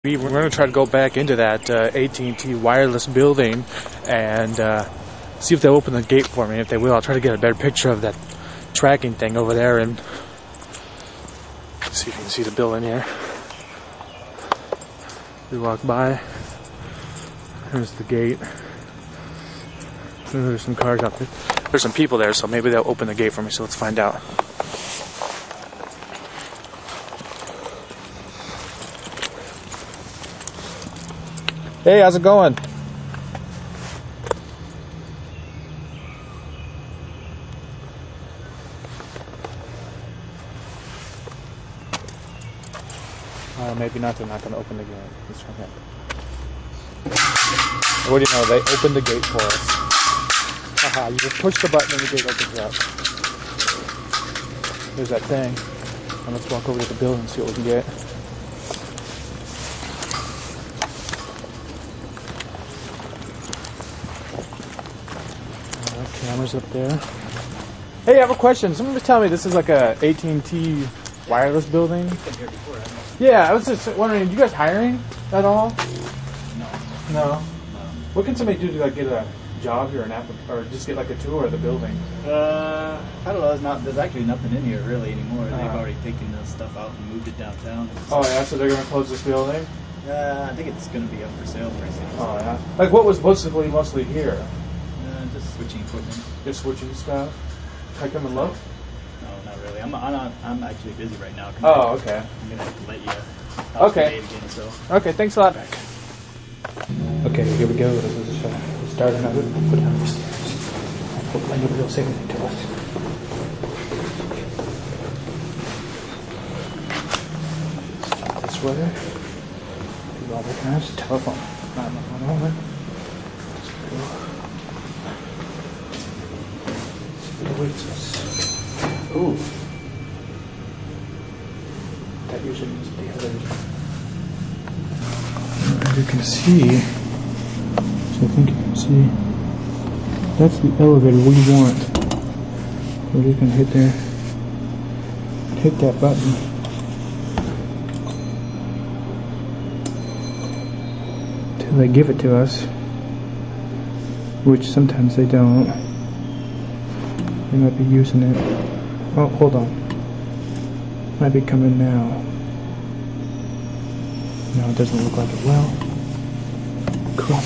We're going to try to go back into that AT&T Wireless building and see if they'll open the gate for me. If they will, I'll try to get a better picture of that tracking thing over there and see if you can see the building here. We walk by. There's the gate. There's some cars out there. There's some people there, so maybe they'll open the gate for me, so let's find out. Hey, how's it going? Maybe not. They're not going to open the gate. Let's try that. What do you know? They opened the gate for us. Haha, you just push the button and the gate opens up. There's that thing. And let's walk over to the building and see what we can get. Cameras up there. Hey, I have a question. Someone was telling me this is like a AT&T Wireless building. You've been here before, haven't you? Yeah, I was just wondering, are you guys hiring at all? No. What can somebody do to like get a job here, or just get like a tour of the building? I don't know. There's actually nothing in here really anymore. They've already taken the stuff out and moved it downtown. Oh yeah, so they're gonna close this building? I think it's gonna be up for sale pretty soon. Oh yeah. Like what was mostly here? Just switching equipment. Just switching stuff. Can I come and look? No, not really. I'm actually busy right now. Oh, okay. I'm gonna have to let you. Okay. Again, so. Okay. Thanks a lot. Okay, here we go. This is start another. Go down the stairs. Hopefully nobody will say anything to us. Start this way. Do all the times. Telephone. 911. Let's go. What awaits us? Ooh. That usually means the others. As you can see, so I think you can see, that's the elevator we want. We're just going to hit there, hit that button. Till they give it to us, which sometimes they don't. They might be using it. Oh, hold on. Might be coming now. No, it doesn't look like it will. Cool.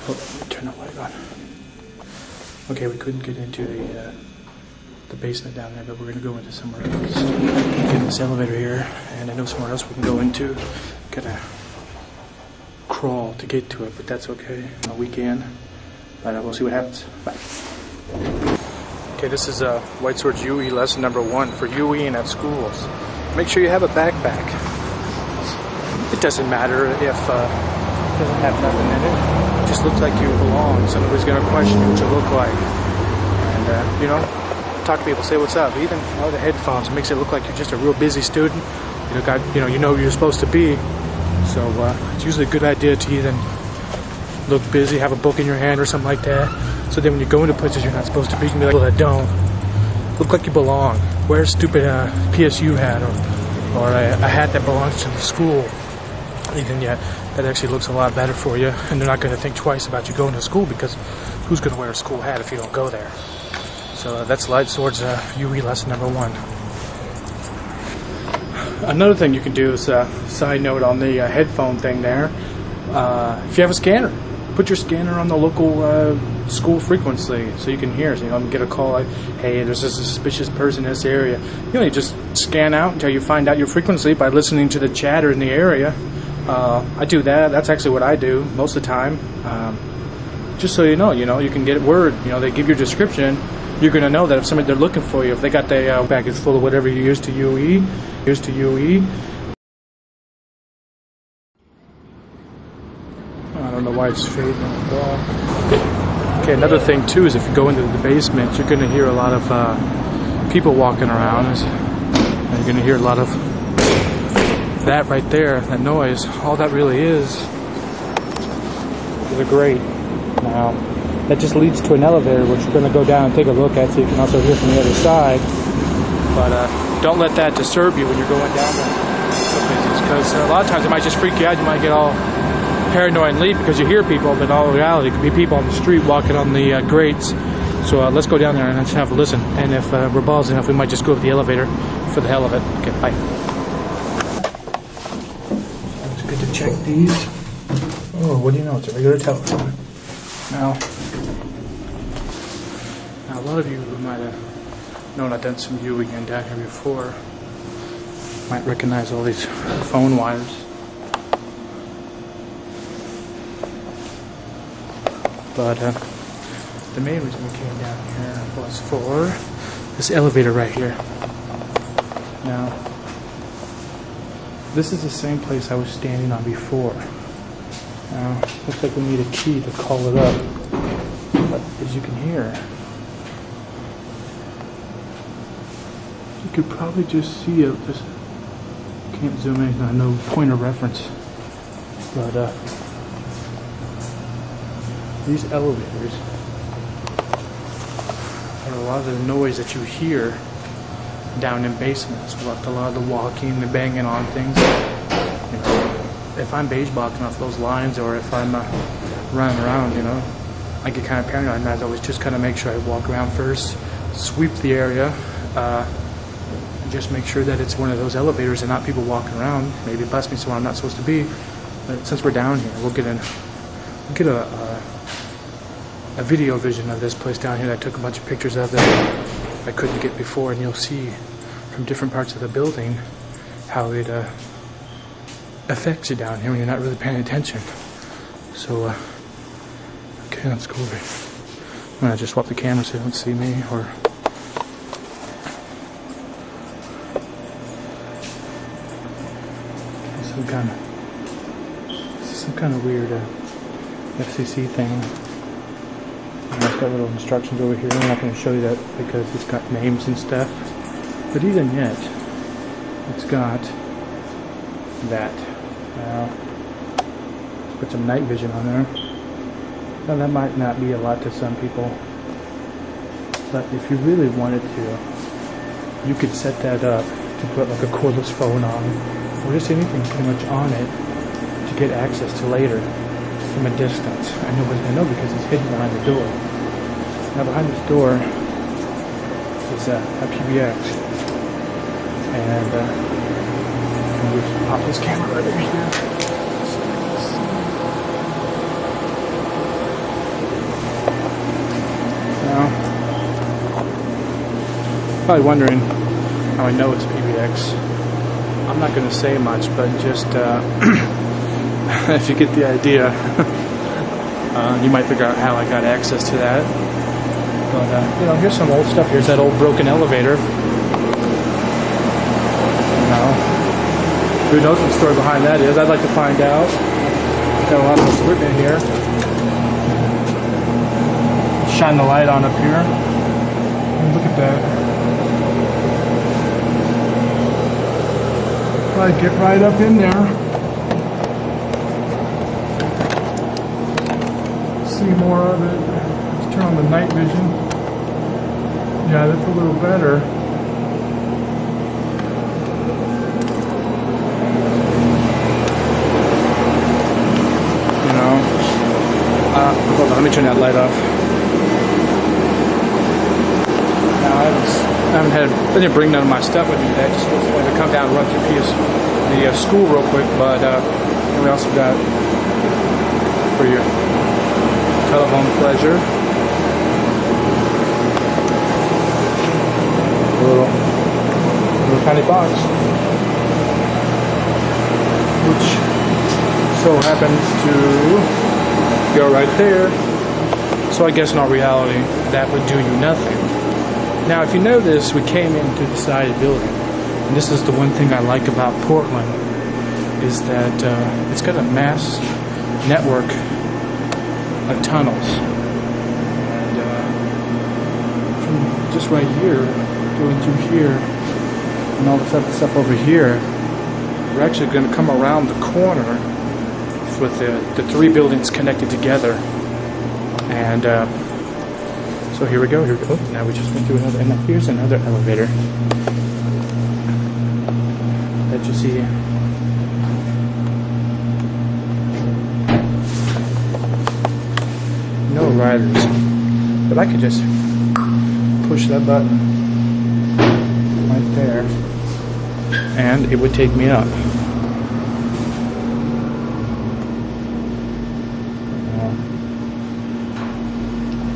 Oh, turn the light on. Okay, we couldn't get into the basement down there, but we're going to go into somewhere else. Get in this elevator here, and I know somewhere else we can go into. Gotta crawl to get to it, but that's okay. On a weekend. But we'll see what happens. Bye. Okay, this is WhiteSword's UE lesson number 1 for UEing at schools. Make sure you have a backpack. It doesn't matter if it doesn't have nothing in it. It just looks like you belong. Somebody's going to question you what you look like. And, you know, talk to people, say what's up. Even the headphones, it makes it look like you're just a real busy student. You know where you're supposed to be. So it's usually a good idea to either look busy, have a book in your hand or something like that. So then when you go into places you're not supposed to be, you can be like, well, that don't. Look like you belong. Wear a stupid PSU hat or a hat that belongs to the school. Even yet, that actually looks a lot better for you. And they're not going to think twice about you going to school because who's going to wear a school hat if you don't go there? So that's WhiteSword's UE lesson number 1. Another thing you can do is, side note on the headphone thing there, if you have a scanner, put your scanner on the local school frequency so you can hear. So you know, get a call like, hey, there's a suspicious person in this area. You know, you just scan out until you find out your frequency by listening to the chatter in the area. I do that. That's actually what I do most of the time. Just so you know, you can get word. You know, they give your description. You're going to know that if they're looking for you, if they got the package full of whatever you use to UE, I don't know why it's fading on the ball. Okay, another thing too is if you go into the basement, you're going to hear a lot of people walking around. And you're going to hear a lot of that right there, that noise. All that really is a grate. Now, that just leads to an elevator, which we're going to go down and take a look at so you can also hear from the other side. But don't let that disturb you when you're going down there. because a lot of times it might just freak you out. You might get all paranoid and leave because you hear people, but in all reality, it could be people on the street walking on the grates. So let's go down there and let's have a listen. And if we're ballsy enough, we might just go to the elevator for the hell of it. Okay, bye. It's good to check these. Oh, what do you know? It's a regular telephone. Now, a lot of you who might have known I've done some viewing in down here before might recognize all these phone wires. But the main reason we came down here was for this elevator right here. Now, this is the same place I was standing on before. Now, looks like we need a key to call it up. But as you can hear, you could probably just see it. Just can't zoom in. I know point of reference. But these elevators are a lot of the noise that you hear down in basements. A lot of the walking, the banging on things. You know, if I'm beige boxing off those lines, or if I'm running around, you know, I get kind of paranoid, and I always just kind of make sure I walk around first, sweep the area, and just make sure that it's one of those elevators and not people walking around. Maybe bust me somewhere I'm not supposed to be. But since we're down here, we'll get a video vision of this place down here that I took a bunch of pictures of that I couldn't get before, and you'll see from different parts of the building how it affects you down here when you're not really paying attention. So okay, let's go over. I'm gonna just swap the camera so you don't see me, or some kind of weird FCC thing. And it's got little instructions over here. I'm not going to show you that because it's got names and stuff. But even yet, it's got that. Now, let's put some night vision on there. Now that might not be a lot to some people, but if you really wanted to, you could set that up to put like a cordless phone on, or just anything pretty much on it to get access to later from a distance. And nobody's going to know because it's hidden behind the door. Now behind this door is a PBX, and I'm just pop this camera right over here. Now, probably wondering how I know it's a PBX. I'm not going to say much, but just if you get the idea, you might figure out how I got access to that. But you know, here's some old stuff. Here's that old broken elevator. You know, who knows what the story behind that is? I'd like to find out. Got a lot of equipment here. Shine the light on up here. And look at that. Probably get right up in there. See more of it. Let's turn on the night vision. Yeah, that's a little better. You know. Hold on, let me turn that light off. Now I didn't bring none of my stuff with me today. Just wanted to come down and run through the school real quick. But we also got for your telephone pleasure a little tiny box, which so happens to go right there. So I guess in all reality that would do you nothing. Now if you notice, we came into the side of the building, and this is the one thing I like about Portland, is that it's got a mass network of tunnels, and from just right here going through here and all this other stuff over here, we're actually going to come around the corner with the three buildings connected together. And so here we go. Oh, now we just went through another, and now here's another elevator that you see providers. But I could just push that button right there, and it would take me up.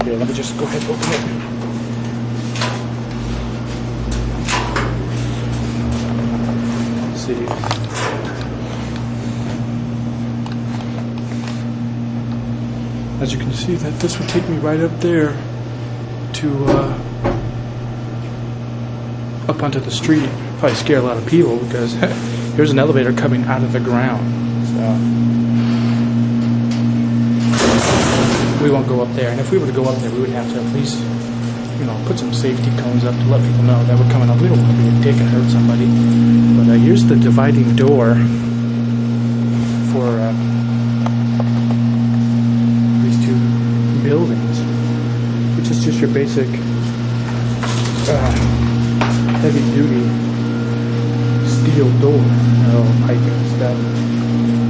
Okay, let me just go ahead and open it. Let's see. As you can see, that this would take me right up there to up onto the street. Probably scare a lot of people because here's an elevator coming out of the ground. So we won't go up there. And if we were to go up there, we would have to at least, you know, put some safety cones up to let people know that we're coming up. We don't want to be a dick and hurt somebody. But here's the dividing door for these two buildings, which is just your basic heavy-duty steel door, piping and stuff.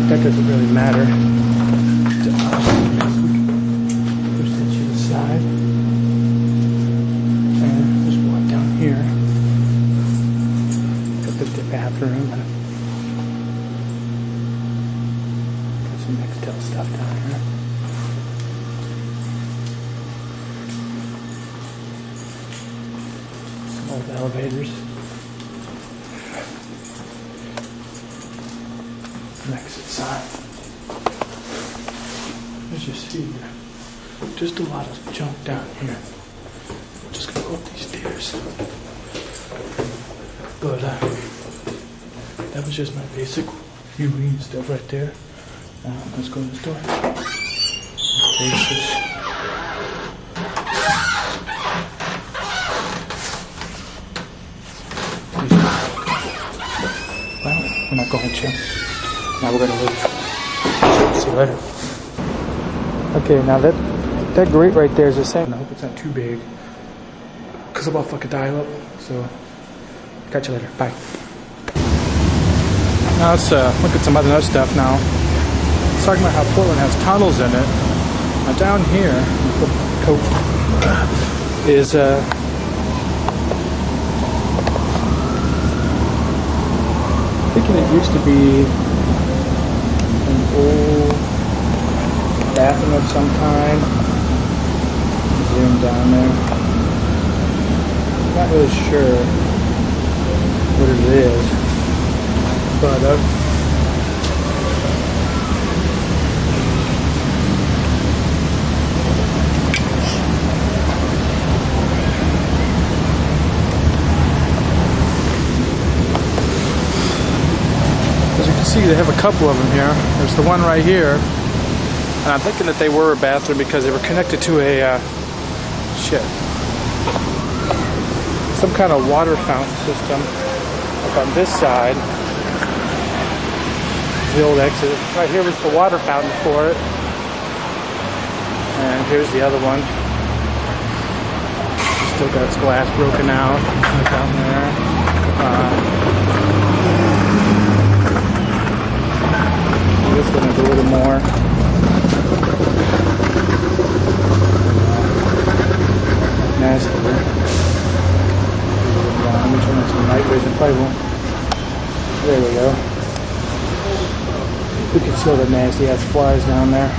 That doesn't really matter. Push that to the side, and just walk down here. Got the bathroom. Got some Nextel stuff down here. Some old elevators. Exit sign. As you see here, just a lot of junk down here. I'm just gonna go up these stairs. But that was just my basic viewing stuff right there. Let's go to the store. Well, we're not going to. Now we're gonna leave. See you later. Okay, now that grate right there is the same. I hope it's not too big, cause I'm all fucking dial up. So, catch you later. Bye. Now let's look at some other stuff. Now, it's talking about how Portland has tunnels in it. Now down here, coat is I'm thinking it used to be an old bathroom of some kind. Zoom down there. Not really sure what it is, but as you can see, they have a couple of them here. There's the one right here, and I'm thinking that they were a bathroom because they were connected to a some kind of water fountain system up on this side. The old exit. Right here was the water fountain for it, and here's the other one. Still got its glass broken out down there. This one is a little more. Nasty. Let me turn on some night vision. Probably won't. There we go. We can see all the nasty ass flies down there.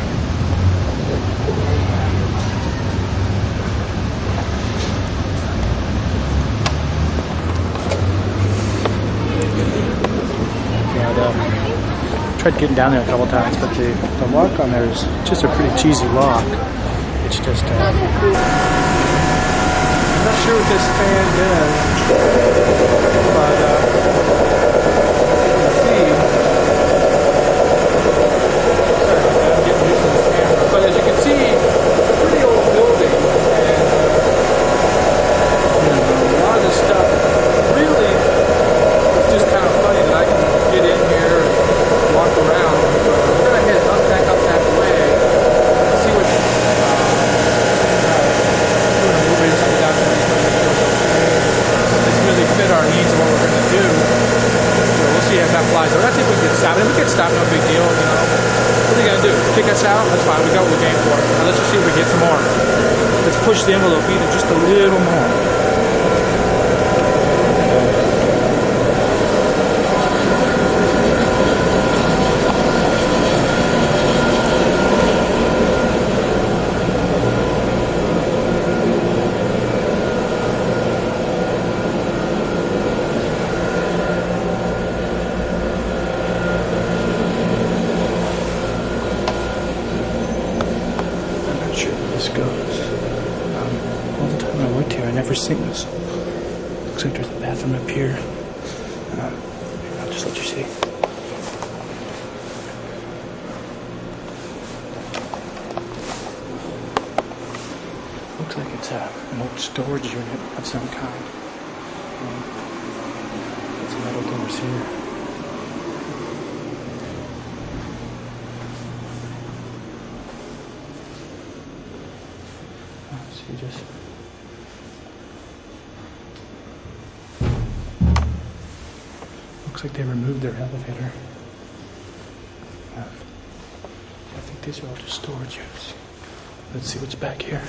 Tried getting down there a couple times, but the lock on there is just a pretty cheesy lock. It's just I'm not sure what this fan does, but you can see. Sorry about that, I'm getting used to this camera. But as you can see, it's a pretty old building, and a lot of this stuff really is just kind of funny that I can get in here and walk around. So we're gonna head back up that way, see what. This really fit our needs and what we're gonna do. So we'll see if that flies. But I think we can stop it. We can stop, no big deal, you know. What are they gonna do? Kick us out? That's fine. We got what we're game for. Now let's just see if we get some more. Let's push the envelope even just a little more. Never seen this. Looks like there's a bathroom up here. I'll just let you see. Looks like it's an old storage unit of some kind. Some metal doors here. So you just looks like they removed their elevator. I think these are all just storage units. Let's see what's back here.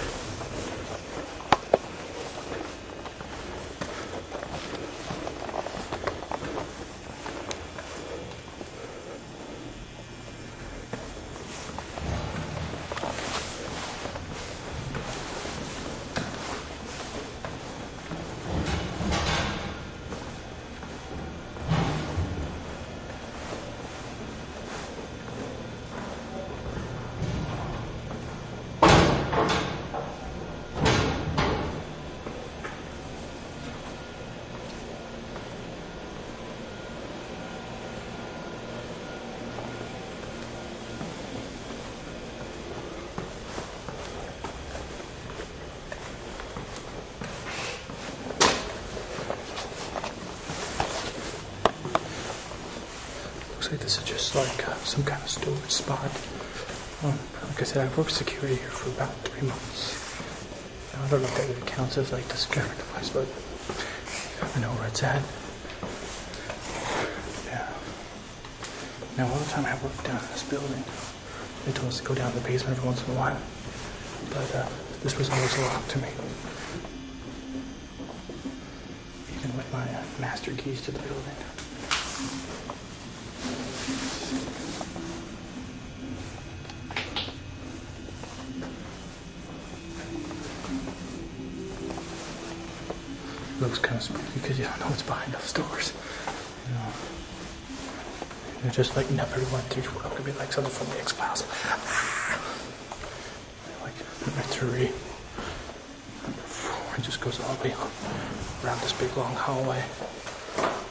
Looks like this is just like some kind of storage spot. Like I said, I've worked security here for about 3 months. Now, I don't know if that really counts as like the security device, but I know where it's at. Yeah. Now, all the time I worked down in this building, they told us to go down to the basement every once in a while. But this was always locked to me. Even with my master keys to the building. Looks kind of spooky because you don't know what's behind those doors. You know, they're just like never went through. It could be like something from the X-Files. Like number 3, number 4. It just goes all the way around this big long hallway,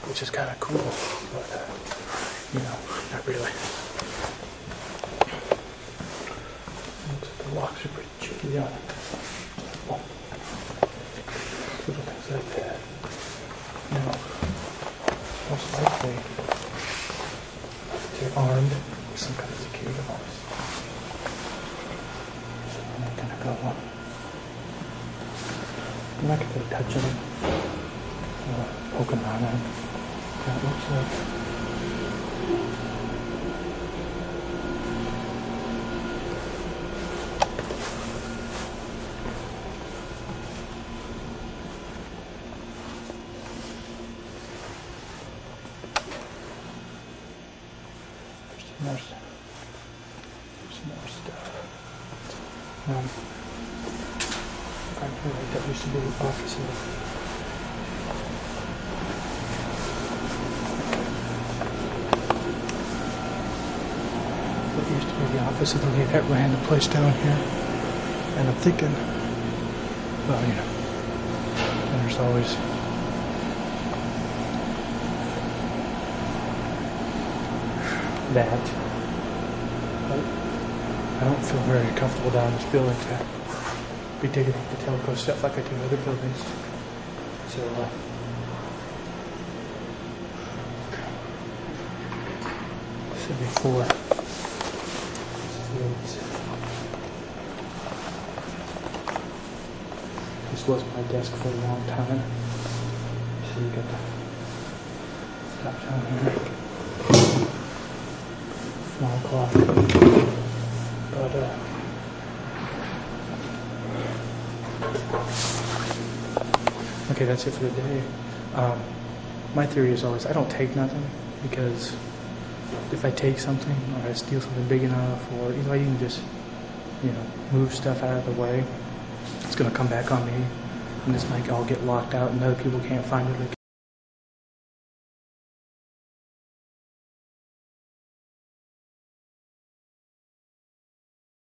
which is kind of cool, but you know, not really. Looks like the locks are pretty cheeky on it. Little things like that. Now, most likely, they're armed with some kind of security device. So I'm not gonna go. I'm not gonna go touching them, poking around them. That looks like. Some more stuff. I feel like that used to be the office of that used to be the office of the lady that ran the place down here. And I'm thinking, well, you know, there's always that. But I don't feel very comfortable down in this building to be digging up the Telecom stuff like I do in other buildings. So, before this was my desk for a long time. So you got the stuff down here. Small clock. But okay, that's it for the day. My theory is always I don't take nothing, because if I take something or I steal something big enough, or I even just move stuff out of the way, it's going to come back on me, and this might all get locked out and other people can't find it.